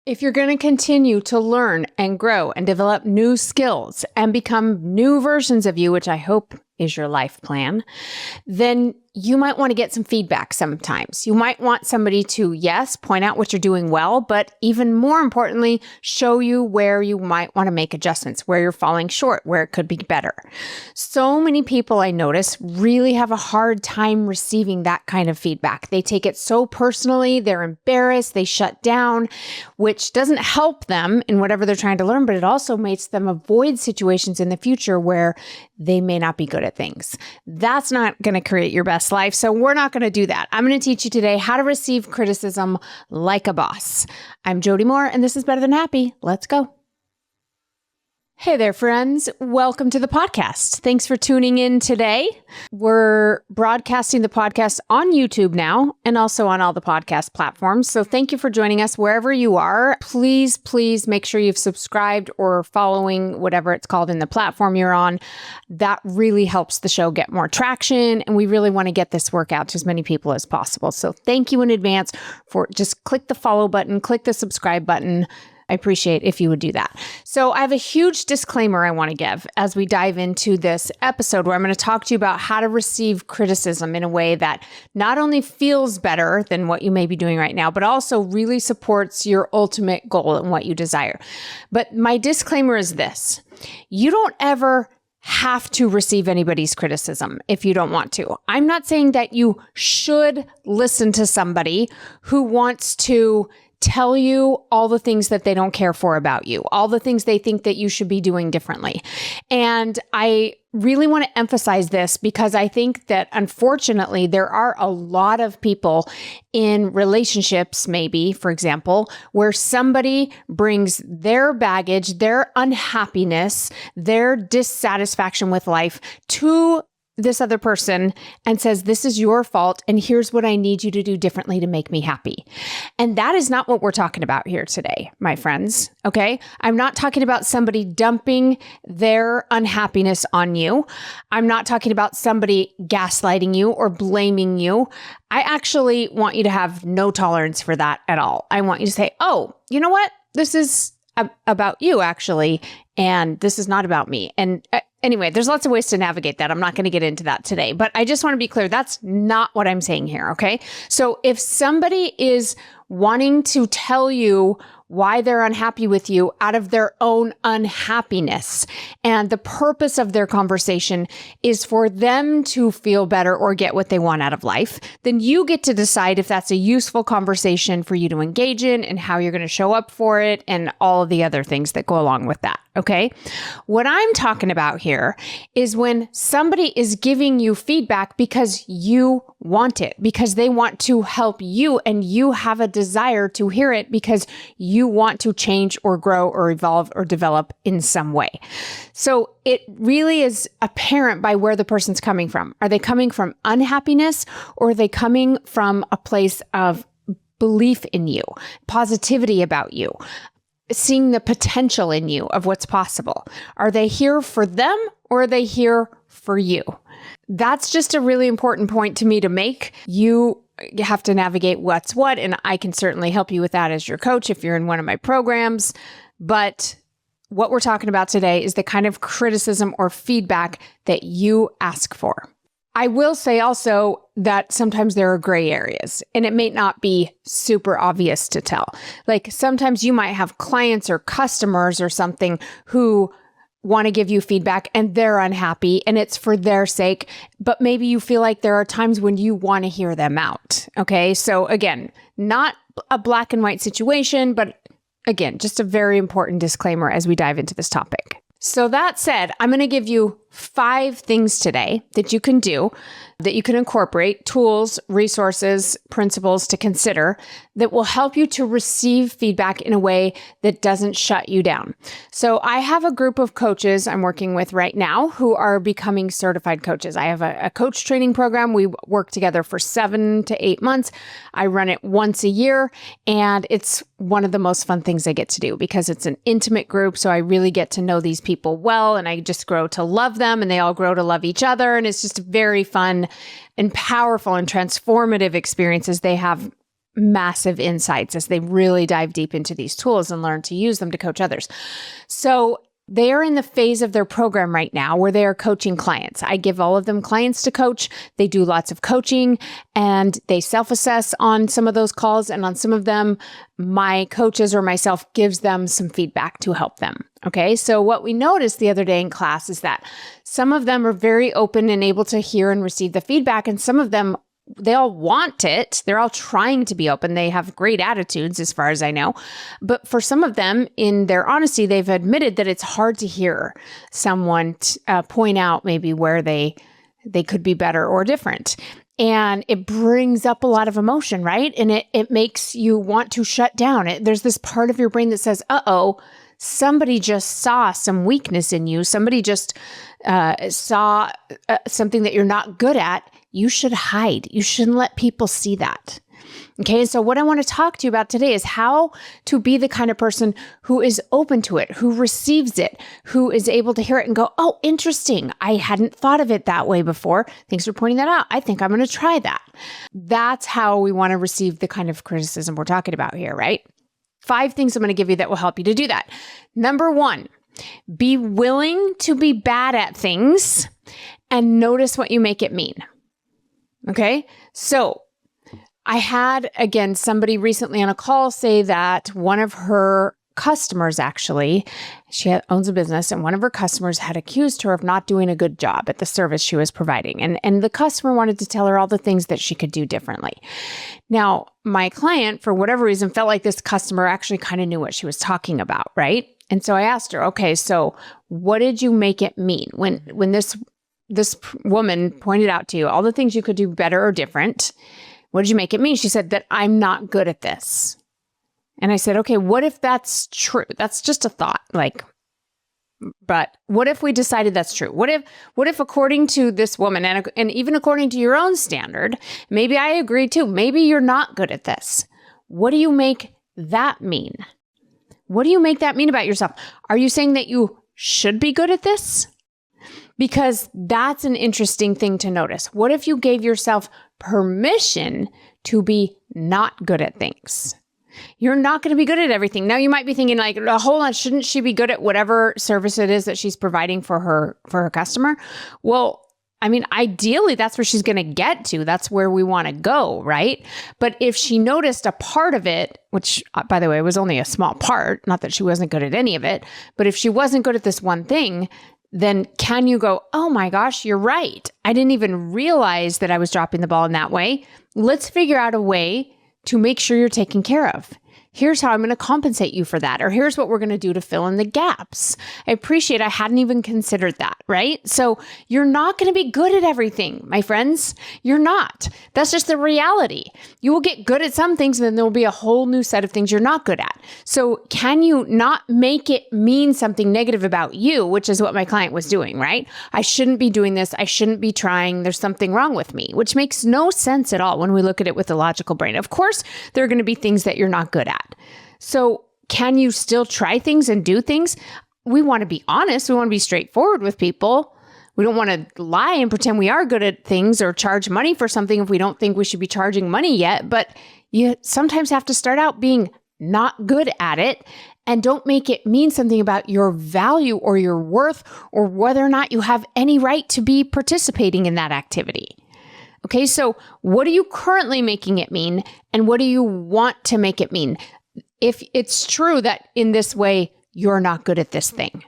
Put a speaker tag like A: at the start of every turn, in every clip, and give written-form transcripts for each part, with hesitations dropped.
A: If you're going to continue to learn and grow and develop new skills and become new versions of you, which I hope is your life plan, then you might want to get some feedback sometimes. You might want somebody to, yes, point out what you're doing well, but even more importantly, show you where you might want to make adjustments, where you're falling short, where it could be better. So many people I notice really have a hard time receiving that kind of feedback. They take it so personally, they're embarrassed, they shut down, which doesn't help them in whatever they're trying to learn, but it also makes them avoid situations in the future where they may not be good at things. That's not going to create your best life. So we're not going to do that. I'm going to teach you today how to receive criticism like a boss. I'm Jody Moore, and this is Better Than Happy. Let's go. Hey there, friends. Welcome to the podcast. Thanks for tuning in today. We're broadcasting the podcast on YouTube now and also on all the podcast platforms. So thank you for joining us wherever you are. Please make sure you've subscribed or following whatever it's called in the platform you're on. That really helps the show get more traction. And we really want to get this work out to as many people as possible. So thank you in advance for just click the follow button, click the subscribe button. I appreciate if you would do that. So I have a huge disclaimer I want to give as we dive into this episode where I'm going to talk to you about how to receive criticism in a way that not only feels better than what you may be doing right now, but also really supports your ultimate goal and what you desire. But my disclaimer is this: you don't ever have to receive anybody's criticism if you don't want to. I'm not saying that you should listen to somebody who wants to tell you all the things that they don't care for about you, all the things they think that you should be doing differently. And I really want to emphasize this because I think that unfortunately there are a lot of people in relationships, maybe, for example, where somebody brings their baggage, their unhappiness, their dissatisfaction with life to this other person and says, this is your fault, and here's what I need you to do differently to make me happy. And that is not what we're talking about here today, my friends, okay? I'm not talking about somebody dumping their unhappiness on you. I'm not talking about somebody gaslighting you or blaming you. I actually want you to have no tolerance for that at all. I want you to say, oh, you know what? This is about you, actually, and this is not about me. And anyway, there's lots of ways to navigate that. I'm not going to get into that today, but I just want to be clear. That's not what I'm saying here, okay? So if somebody is wanting to tell you why they're unhappy with you out of their own unhappiness, and the purpose of their conversation is for them to feel better or get what they want out of life, then you get to decide if that's a useful conversation for you to engage in and how you're going to show up for it and all of the other things that go along with that, okay? What I'm talking about here is when somebody is giving you feedback because you want it, because they want to help you and you have a desire to hear it because you want to change or grow or evolve or develop in some way. So it really is apparent by where the person's coming from. Are they coming from unhappiness, or are they coming from a place of belief in you, positivity about you, seeing the potential in you of what's possible? Are they here for them, or are they here for you? That's just a really important point to me to make. You have to navigate what's what, and I can certainly help you with that as your coach if you're in one of my programs. But what we're talking about today is the kind of criticism or feedback that you ask for. I will say also that sometimes there are gray areas, and it may not be super obvious to tell. Like sometimes you might have clients or customers or something who want to give you feedback and they're unhappy and it's for their sake, but maybe you feel like there are times when you want to hear them out. Okay. So again, not a black and white situation, but again, just a very important disclaimer as we dive into this topic. So that said, I'm going to give you 5 things today that you can do, that you can incorporate, tools, resources, principles to consider that will help you to receive feedback in a way that doesn't shut you down. So I have a group of coaches I'm working with right now who are becoming certified coaches. I have a coach training program. We work together for 7 to 8 months. I run it once a year, and it's one of the most fun things I get to do because it's an intimate group. So I really get to know these people well, and I just grow to love them, and they all grow to love each other. And it's just very fun and powerful and transformative experiences they have massive insights as they really dive deep into these tools and learn to use them to coach others. So they are in the phase of their program right now where they are coaching clients. I give all of them clients to coach. They do lots of coaching and they self-assess on some of those calls. And on some of them, my coaches or myself gives them some feedback to help them. Okay. So what we noticed the other day in class is that some of them are very open and able to hear and receive the feedback. And some of them, they all want it. They're all trying to be open. They have great attitudes as far as I know. But for some of them, in their honesty, they've admitted that it's hard to hear someone point out maybe where they could be better or different. And it brings up a lot of emotion, right? And it makes you want to shut down. There's this part of your brain that says, uh-oh, somebody just saw some weakness in you. Somebody just saw something that you're not good at. You should hide. You shouldn't let people see that. Okay, so what I want to talk to you about today is how to be the kind of person who is open to it, who receives it, who is able to hear it and go, oh, interesting. I hadn't thought of it that way before. Thanks for pointing that out. I think I'm going to try that. That's how we want to receive the kind of criticism we're talking about here, right? 5 things I'm going to give you that will help you to do that. Number 1, be willing to be bad at things and notice what you make it mean. Okay, so I had, again, somebody recently on a call say that one of her customers, actually, she owns a business, and one of her customers had accused her of not doing a good job at the service she was providing. And the customer wanted to tell her all the things that she could do differently. Now, my client, for whatever reason, felt like this customer actually kind of knew what she was talking about, right? And so I asked her, okay, so what did you make it mean when this woman pointed out to you all the things you could do better or different? What did you make it mean? She said that I'm not good at this. And I said, okay, what if that's true? That's just a thought. But what if we decided that's true? What if according to this woman and even according to your own standard, maybe I agree too. Maybe you're not good at this. What do you make that mean? What do you make that mean about yourself? Are you saying that you should be good at this? Because that's an interesting thing to notice. What if you gave yourself permission to be not good at things? You're not going to be good at everything. Now you might be thinking like, oh, hold on, shouldn't she be good at whatever service it is that she's providing for her customer? Well, I mean, ideally, that's where she's going to get to. That's where we want to go, right? But if she noticed a part of it, which, by the way, was only a small part, not that she wasn't good at any of it, but if she wasn't good at this one thing, then can you go, oh my gosh, you're right. I didn't even realize that I was dropping the ball in that way. Let's figure out a way to make sure you're taken care of. Here's how I'm going to compensate you for that. Or here's what we're going to do to fill in the gaps. I appreciate I hadn't even considered that, right? So you're not going to be good at everything, my friends. You're not. That's just the reality. You will get good at some things, and then there will be a whole new set of things you're not good at. So can you not make it mean something negative about you, which is what my client was doing, right? I shouldn't be doing this. I shouldn't be trying. There's something wrong with me, which makes no sense at all when we look at it with the logical brain. Of course, there are going to be things that you're not good at. So can you still try things and do things? We want to be honest. We want to be straightforward with people. We don't want to lie and pretend we are good at things or charge money for something if we don't think we should be charging money yet. But you sometimes have to start out being not good at it, and don't make it mean something about your value or your worth or whether or not you have any right to be participating in that activity. Okay, so what are you currently making it mean, and what do you want to make it mean? If it's true that in this way, you're not good at this thing,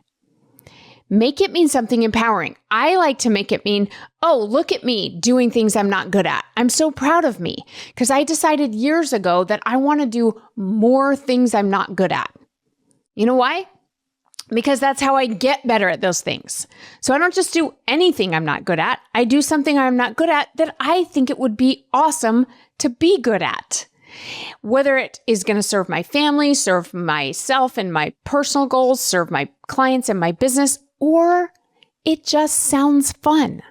A: make it mean something empowering. I like to make it mean, oh, look at me doing things I'm not good at. I'm so proud of me because I decided years ago that I want to do more things I'm not good at. You know why? Because that's how I get better at those things. So I don't just do anything I'm not good at. I do something I'm not good at that I think it would be awesome to be good at. Whether it is going to serve my family, serve myself and my personal goals, serve my clients and my business, or it just sounds fun.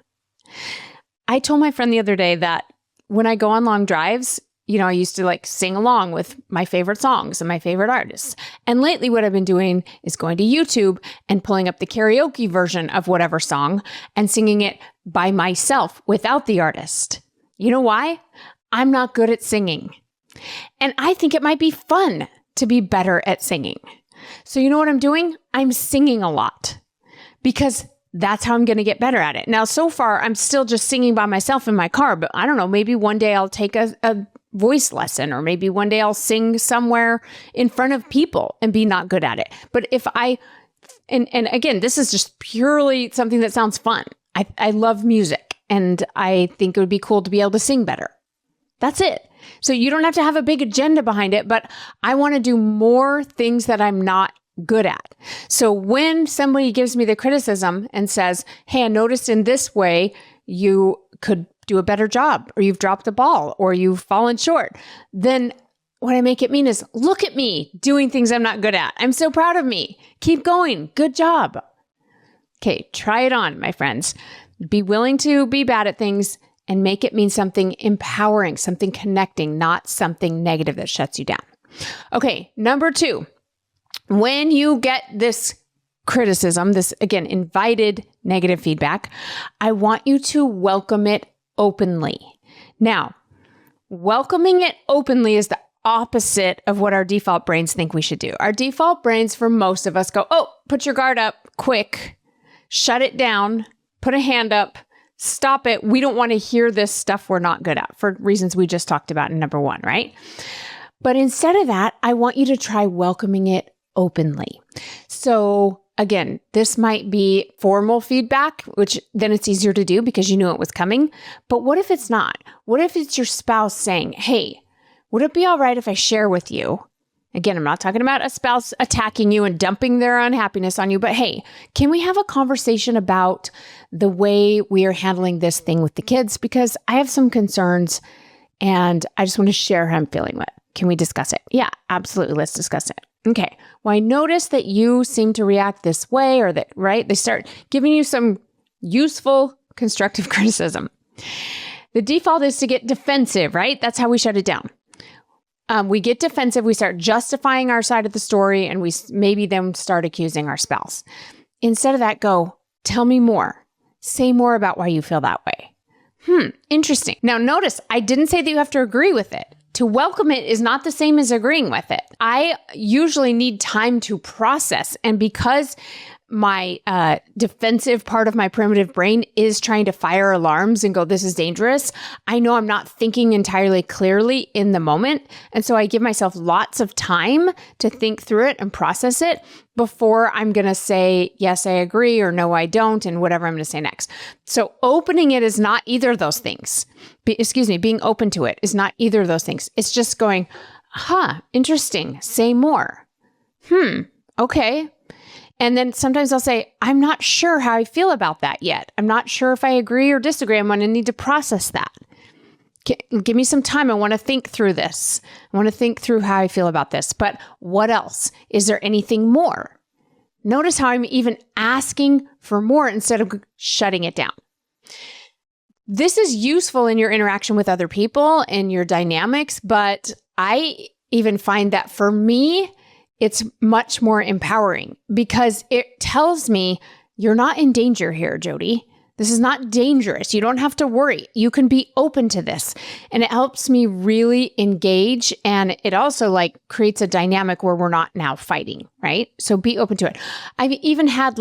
A: I told my friend the other day that when I go on long drives, I used to sing along with my favorite songs and my favorite artists. And lately what I've been doing is going to YouTube and pulling up the karaoke version of whatever song and singing it by myself without the artist. You know why? I'm not good at singing. And I think it might be fun to be better at singing. So you know what I'm doing? I'm singing a lot because that's how I'm going to get better at it. Now, so far, I'm still just singing by myself in my car, but I don't know, maybe one day I'll take a voice lesson, or maybe one day I'll sing somewhere in front of people and be not good at it. But if and again, this is just purely something that sounds fun. I love music, and I think it would be cool to be able to sing better. That's it. So you don't have to have a big agenda behind it, but I want to do more things that I'm not good at. So when somebody gives me the criticism and says, hey, I noticed in this way you could do a better job, or you've dropped the ball, or you've fallen short, then what I make it mean is, look at me doing things I'm not good at. I'm so proud of me. Keep going. Good job. Okay, try it on, my friends. Be willing to be bad at things and make it mean something empowering, something connecting, not something negative that shuts you down. Okay, number 2. When you get this criticism, this, again, invited negative feedback, I want you to welcome it openly. Now, welcoming it openly is the opposite of what our default brains think we should do. Our default brains, for most of us, go, oh, put your guard up, quick, shut it down, put a hand up, stop it. We don't want to hear this stuff we're not good at, for reasons we just talked about in number 1, right? But instead of that, I want you to try welcoming it openly. So again, this might be formal feedback, which then it's easier to do because you knew it was coming. But what if it's not? What if it's your spouse saying, hey, would it be all right if I share with you? Again, I'm not talking about a spouse attacking you and dumping their unhappiness on you, but hey, can we have a conversation about the way we are handling this thing with the kids? Because I have some concerns and I just want to share how I'm feeling with it. Can we discuss it? Yeah, absolutely. Let's discuss it. Okay. Well, I noticed that you seem to react this way, or that, right? They start giving you some useful, constructive criticism. The default is to get defensive, right? That's how we shut it down. We get defensive. We start justifying our side of the story, and we maybe then start accusing our spouse. Instead of that, go, tell me more. Say more about why you feel that way. Interesting. Now, notice I didn't say that you have to agree with it. To welcome it is not the same as agreeing with it. I usually need time to process. And because my defensive part of my primitive brain is trying to fire alarms and go, this is dangerous, I know I'm not thinking entirely clearly in the moment. And so I give myself lots of time to think through it and process it before I'm going to say, yes, I agree, or no, I don't, and whatever I'm going to say next. So opening it is not either of those things. Being open to it is not either of those things. It's just going, interesting, say more. Okay. And then sometimes I'll say, I'm not sure how I feel about that yet. I'm not sure if I agree or disagree. I'm going to need to process that. Give me some time. I want to think through this. I want to think through how I feel about this. But what else? Is there anything more? Notice how I'm even asking for more instead of shutting it down. This is useful in your interaction with other people and your dynamics, but I even find that for me, it's much more empowering because it tells me you're not in danger here, Jody. This is not dangerous. You don't have to worry. You can be open to this. And it helps me really engage. And it also creates a dynamic where we're not now fighting, right? So be open to it. I've even had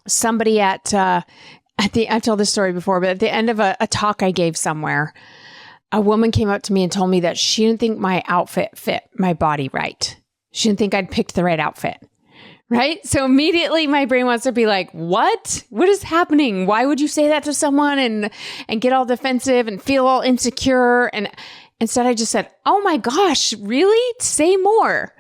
A: somebody I've told this story before, but at the end of a talk I gave somewhere, a woman came up to me and told me that she didn't think my outfit fit my body right. She didn't think I'd picked the right outfit, right? So immediately my brain wants to be like, what? What is happening? Why would you say that to someone and get all defensive and feel all insecure? And instead I just said, oh my gosh, really? Say more.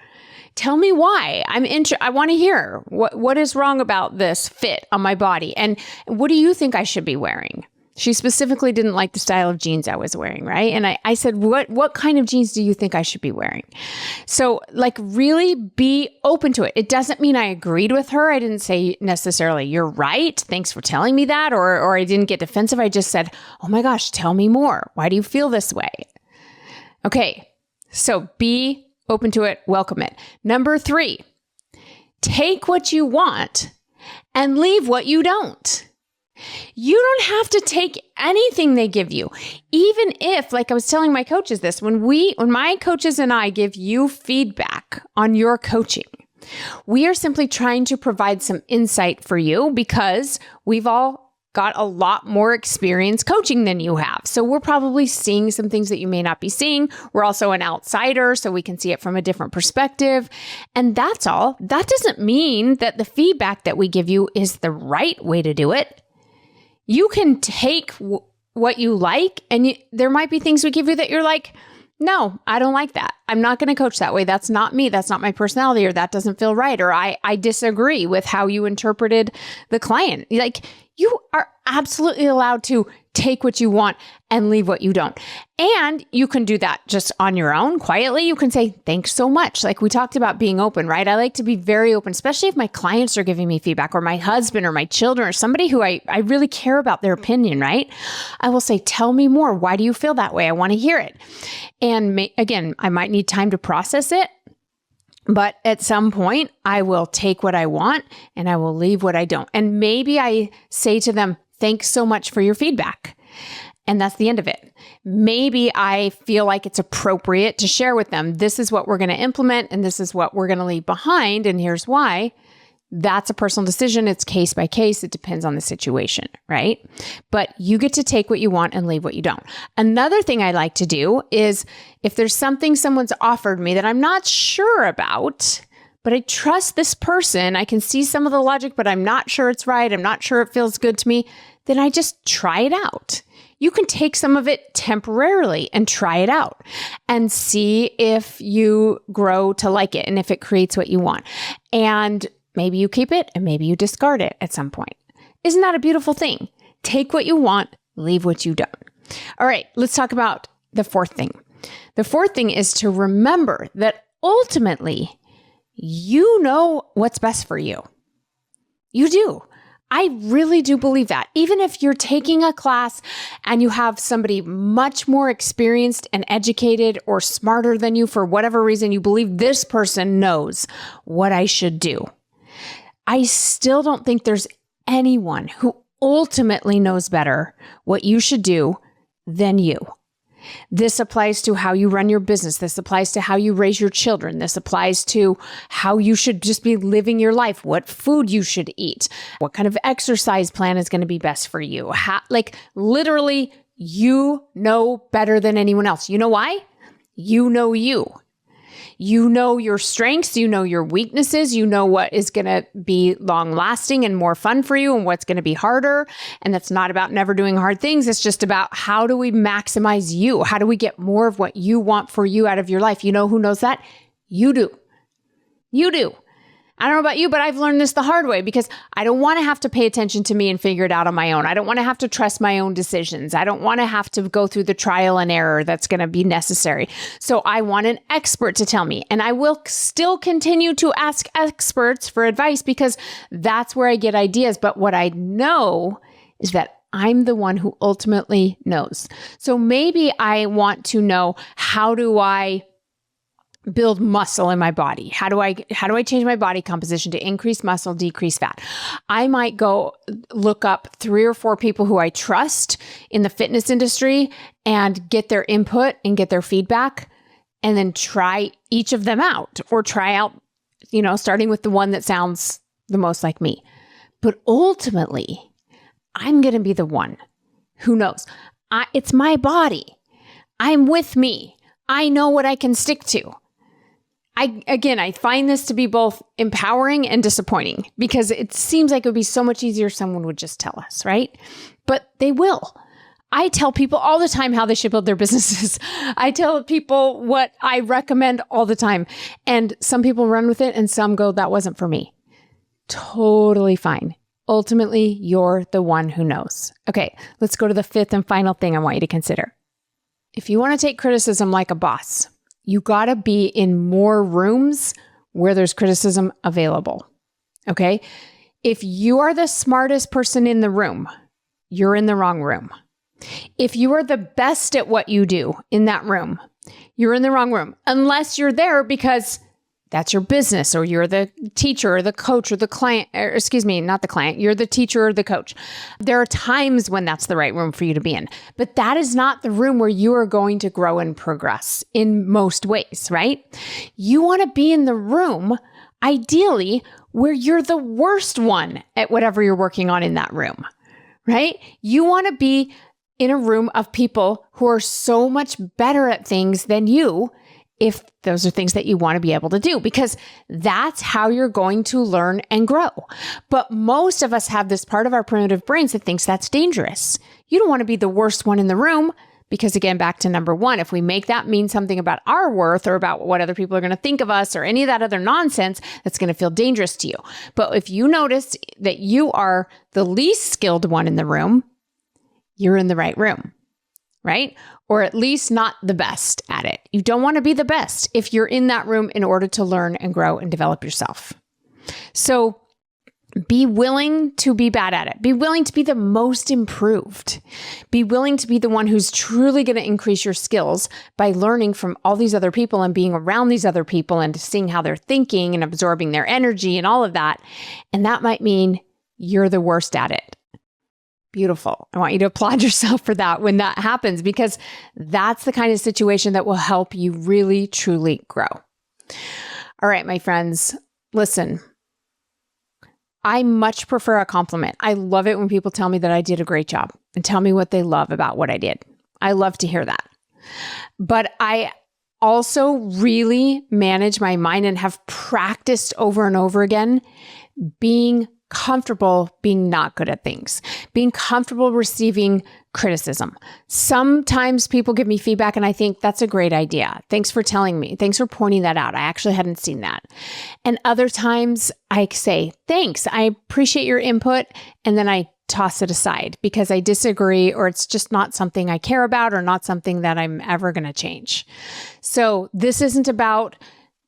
A: Tell me why. I want to hear what is wrong about this fit on my body. And what do you think I should be wearing? She specifically didn't like the style of jeans I was wearing, right? And I said, what kind of jeans do you think I should be wearing? So really be open to it. It doesn't mean I agreed with her. I didn't say necessarily, you're right. Thanks for telling me that. Or I didn't get defensive. I just said, oh my gosh, tell me more. Why do you feel this way? Okay. So be open to it. Welcome it. Number 3, take what you want and leave what you don't. You don't have to take anything they give you. Even if, like I was telling my coaches this, when my coaches and I give you feedback on your coaching, we are simply trying to provide some insight for you because we've all got a lot more experience coaching than you have. So we're probably seeing some things that you may not be seeing. We're also an outsider, so we can see it from a different perspective. And that's all. That doesn't mean that the feedback that we give you is the right way to do it. You can take what you like, and there might be things we give you that you're like, no, I don't like that. I'm not going to coach that way. That's not me. That's not my personality, or that doesn't feel right. Or I disagree with how you interpreted the client. Like, you are absolutely allowed to take what you want and leave what you don't. And you can do that just on your own, quietly. You can say, thanks so much. Like we talked about being open, right? I like to be very open, especially if my clients are giving me feedback, or my husband or my children or somebody who I really care about their opinion, right? I will say, tell me more. Why do you feel that way? I want to hear it. And again, I might need time to process it. But at some point, I will take what I want and I will leave what I don't. And maybe I say to them, thanks so much for your feedback. And that's the end of it. Maybe I feel like it's appropriate to share with them, this is what we're going to implement and this is what we're going to leave behind. And here's why. That's a personal decision. It's case by case. It depends on the situation, right? But you get to take what you want and leave what you don't. Another thing I like to do is if there's something someone's offered me that I'm not sure about, but I trust this person, I can see some of the logic, but I'm not sure it's right, I'm not sure it feels good to me, then I just try it out. You can take some of it temporarily and try it out and see if you grow to like it and if it creates what you want. And maybe you keep it and maybe you discard it at some point. Isn't that a beautiful thing? Take what you want, leave what you don't. All right, let's talk about the fourth thing. The fourth thing is to remember that ultimately, you know what's best for you. You do. I really do believe that. Even if you're taking a class and you have somebody much more experienced and educated or smarter than you for whatever reason, you believe this person knows what I should do. I still don't think there's anyone who ultimately knows better what you should do than you. This applies to how you run your business. This applies to how you raise your children. This applies to how you should just be living your life, what food you should eat, what kind of exercise plan is going to be best for you. Literally, you know better than anyone else. You know why? You know you. You know your strengths, you know your weaknesses, you know what is going to be long lasting and more fun for you and what's going to be harder. And that's not about never doing hard things. It's just about how do we maximize you? How do we get more of what you want for you out of your life? You know who knows that? You do. You do. I don't know about you, but I've learned this the hard way because I don't want to have to pay attention to me and figure it out on my own. I don't want to have to trust my own decisions. I don't want to have to go through the trial and error that's going to be necessary. So I want an expert to tell me, and I will still continue to ask experts for advice because that's where I get ideas. But what I know is that I'm the one who ultimately knows. So maybe I want to know, how do I build muscle in my body? How do I change my body composition to increase muscle, decrease fat? I might go look up 3 or 4 people who I trust in the fitness industry and get their input and get their feedback and then try each of them out, or try out, starting with the one that sounds the most like me. But ultimately, I'm going to be the one who knows. It's my body. I'm with me. I know what I can stick to. I find this to be both empowering and disappointing because it seems like it would be so much easier if someone would just tell us, right? But they will. I tell people all the time how they should build their businesses. I tell people what I recommend all the time. And some people run with it and some go, that wasn't for me. Totally fine. Ultimately, you're the one who knows. Okay, let's go to the 5th and final thing I want you to consider. If you want to take criticism like a boss, you got to be in more rooms where there's criticism available. Okay? If you are the smartest person in the room, you're in the wrong room. If you are the best at what you do in that room, you're in the wrong room. Unless you're there because That's your business, or you're the teacher or the coach or the client, or excuse me, not the client, you're the teacher or the coach. There are times when that's the right room for you to be in, but that is not the room where you are going to grow and progress in most ways, right? You want to be in the room, ideally, where you're the worst one at whatever you're working on in that room, right? You want to be in a room of people who are so much better at things than you, if those are things that you want to be able to do, because that's how you're going to learn and grow. But most of us have this part of our primitive brains that thinks that's dangerous. You don't want to be the worst one in the room, because again, back to number one, if we make that mean something about our worth or about what other people are going to think of us or any of that other nonsense, that's going to feel dangerous to you. But if you notice that you are the least skilled one in the room, you're in the right room, right? Or at least not the best at it. You don't want to be the best if you're in that room in order to learn and grow and develop yourself. So be willing to be bad at it. Be willing to be the most improved. Be willing to be the one who's truly going to increase your skills by learning from all these other people and being around these other people and seeing how they're thinking and absorbing their energy and all of that. And that might mean you're the worst at it. Beautiful. I want you to applaud yourself for that when that happens, because that's the kind of situation that will help you really, truly grow. All right, my friends, listen, I much prefer a compliment. I love it when people tell me that I did a great job and tell me what they love about what I did. I love to hear that. But I also really manage my mind and have practiced over and over again being comfortable being not good at things, being comfortable receiving criticism. Sometimes people give me feedback and I think that's a great idea. Thanks for telling me. Thanks for pointing that out. I actually hadn't seen that. And other times I say, thanks, I appreciate your input. And then I toss it aside because I disagree, or it's just not something I care about, or not something that I'm ever going to change. So this isn't about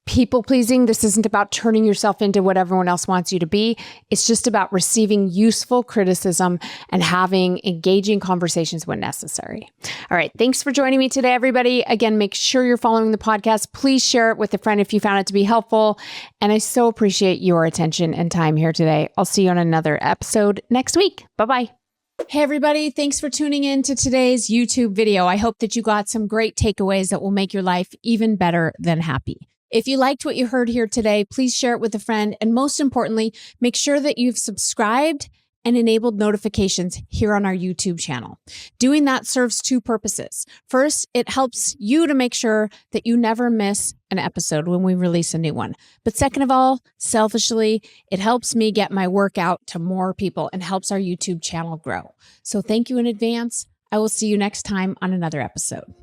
A: people pleasing. This isn't about turning yourself into what everyone else wants you to be. It's just about receiving useful criticism and having engaging conversations when necessary. All right. Thanks for joining me today, everybody. Again, make sure you're following the podcast. Please share it with a friend if you found it to be helpful. And I so appreciate your attention and time here today. I'll see you on another episode next week. Bye-bye. Hey, everybody. Thanks for tuning in to today's YouTube video. I hope that you got some great takeaways that will make your life even better than happy. If you liked what you heard here today, please share it with a friend. And most importantly, make sure that you've subscribed and enabled notifications here on our YouTube channel. Doing that serves two purposes. First, it helps you to make sure that you never miss an episode when we release a new one. But second of all, selfishly, it helps me get my work out to more people and helps our YouTube channel grow. So thank you in advance. I will see you next time on another episode.